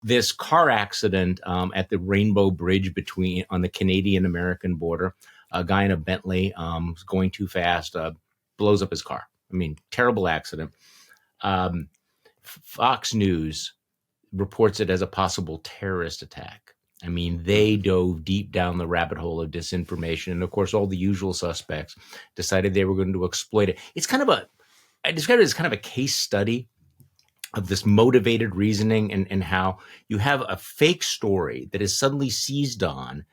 this car accident at the Rainbow Bridge on the Canadian-American border. A guy in a Bentley was going too fast, blows up his car. I mean, terrible accident. Fox News reports it as a possible terrorist attack. I mean, they dove deep down the rabbit hole of disinformation. And of course, all the usual suspects decided they were going to exploit it. It's I describe it as kind of a case study of this motivated reasoning and how you have a fake story that is suddenly seized on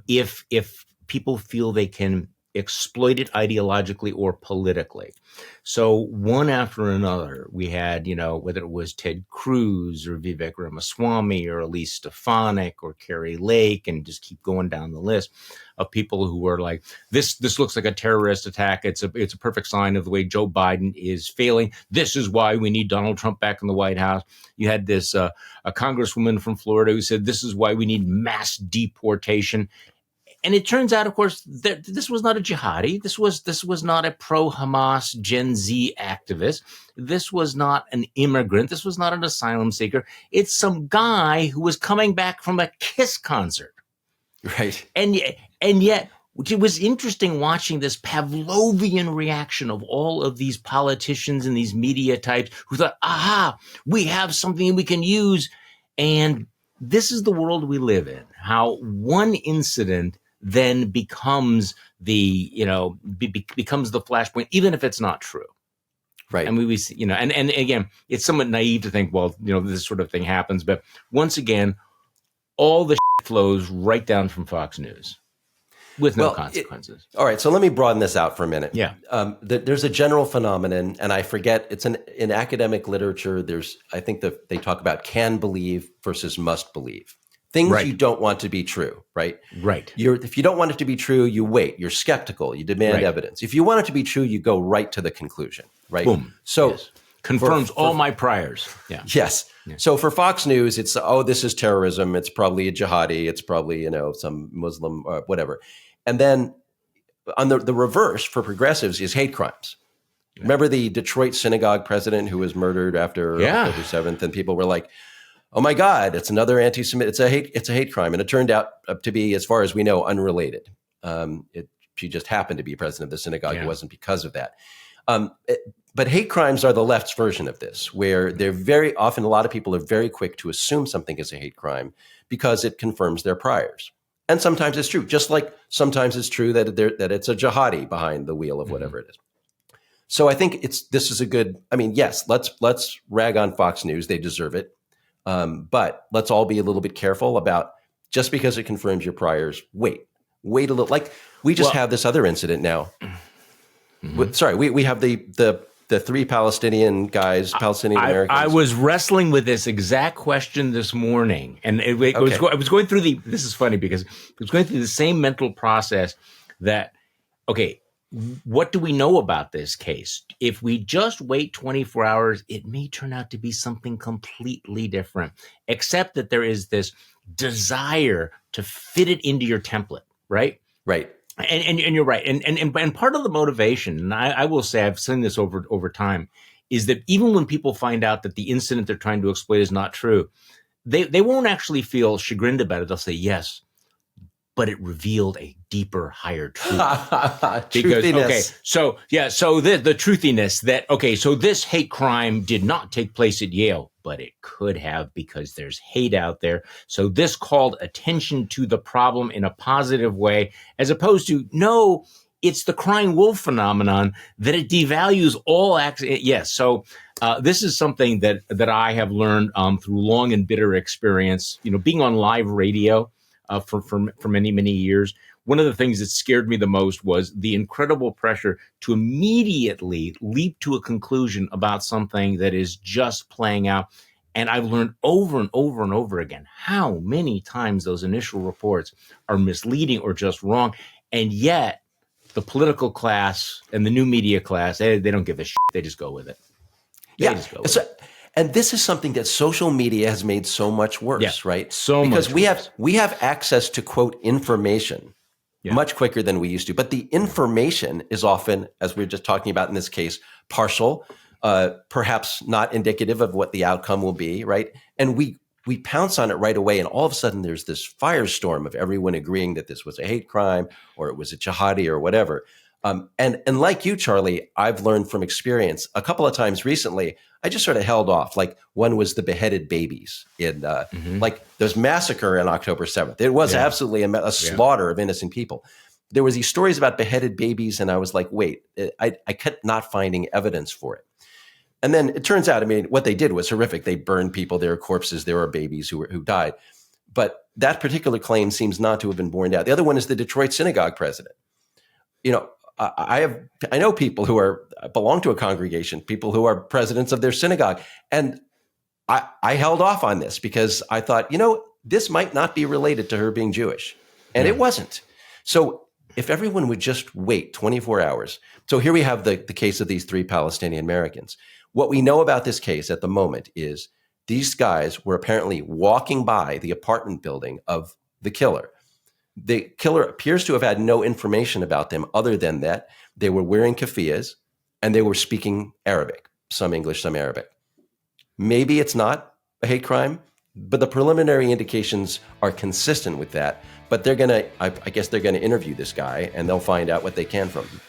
if people feel they can exploit it ideologically or politically. So one after another, we had, whether it was Ted Cruz or Vivek Ramaswamy or Elise Stefanik or Carrie Lake, and just keep going down the list of people who were like, this looks like a terrorist attack. It's a perfect sign of the way Joe Biden is failing. This is why we need Donald Trump back in the White House. You had this a congresswoman from Florida who said this is why we need mass deportation. And it turns out, of course, that this was not a jihadi. This was not a pro-Hamas Gen Z activist. This was not an immigrant. This was not an asylum seeker. It's some guy who was coming back from a Kiss concert. Right. And yet, it was interesting watching this Pavlovian reaction of all of these politicians and these media types who thought, aha, we have something we can use. And this is the world we live in, how one incident then becomes becomes the flashpoint, even if it's not true. Right. And we see, and again, it's somewhat naive to think, well, this sort of thing happens. But once again, all the flows right down from Fox News with no consequences. All right. So let me broaden this out for a minute. Yeah. There's a general phenomenon, and I forget, it's in academic literature. I think that they talk about can believe versus must believe. Things you don't want to be true, right? Right. If you don't want it to be true, you wait. You're skeptical. You demand evidence. If you want it to be true, you go right to the conclusion, right? Boom. So yes. Confirms all my priors. Yeah. Yes. Yeah. So for Fox News, it's, this is terrorism. It's probably a jihadi. It's probably, some Muslim or whatever. And then on the reverse for progressives is hate crimes. Yeah. Remember the Detroit synagogue president who was murdered after October 7th, and people were like, oh my God, it's another anti-Semitic. It's a hate crime. And it turned out to be, as far as we know, unrelated. She just happened to be president of the synagogue. It wasn't because of that. But hate crimes are the left's version of this, where they're very often, a lot of people are very quick to assume something is a hate crime because it confirms their priors. And sometimes it's true, just like sometimes it's true that it's a jihadi behind the wheel of whatever it is. So I think this is a good, yes, let's rag on Fox News. They deserve it. But let's all be a little bit careful about, just because it confirms your priors, wait a little. Like we just have this other incident now. Mm-hmm. We have the three Palestinian Americans. I was wrestling with this exact question this morning, and I was going through this is funny because I was going through the same mental process that, okay, what do we know about this case? If we just wait 24 hours, it may turn out to be something completely different, except that there is this desire to fit it into your template, right? Right. And you're right. And part of the motivation, and I will say I've seen this over time, is that even when people find out that the incident they're trying to exploit is not true, they won't actually feel chagrined about it. They'll say, yes, but it revealed a deeper, higher truth. Truthiness. So the truthiness that, so this hate crime did not take place at Yale, but it could have because there's hate out there. So this called attention to the problem in a positive way, as opposed to, no, it's the crying wolf phenomenon that it devalues all acts. Yes. So this is something that I have learned through long and bitter experience, being on live radio for many, many years. One of the things that scared me the most was the incredible pressure to immediately leap to a conclusion about something that is just playing out. And I've learned over and over and over again how many times those initial reports are misleading or just wrong. And yet the political class and the new media class, they don't give a shit. They just go with it. And this is something that social media has made so much worse, right? Because we have access to, quote, information much quicker than we used to. But the information is often, as we were just talking about in this case, partial, perhaps not indicative of what the outcome will be, right? And we pounce on it right away. And all of a sudden there's this firestorm of everyone agreeing that this was a hate crime or it was a jihadi or whatever. And like you, Charlie, I've learned from experience a couple of times recently, I just sort of held off. Like one was the beheaded babies in like there's massacre on October 7th. It was absolutely a slaughter of innocent people. There was these stories about beheaded babies. And I was like, wait, I kept not finding evidence for it. And then it turns out, I mean, what they did was horrific. They burned people. There were corpses. There were babies who died. But that particular claim seems not to have been borne out. The other one is the Detroit synagogue president. You know, I know people who belong to a congregation, people who are presidents of their synagogue. And I held off on this because I thought, this might not be related to her being Jewish. And it wasn't. So if everyone would just wait 24 hours. So here we have the case of these 3 Palestinian Americans. What we know about this case at the moment is these guys were apparently walking by the apartment building of the killer. The killer appears to have had no information about them other than that they were wearing keffiyehs and they were speaking Arabic, some English, some Arabic. Maybe it's not a hate crime, but the preliminary indications are consistent with that. But I guess they're going to interview this guy and they'll find out what they can from him.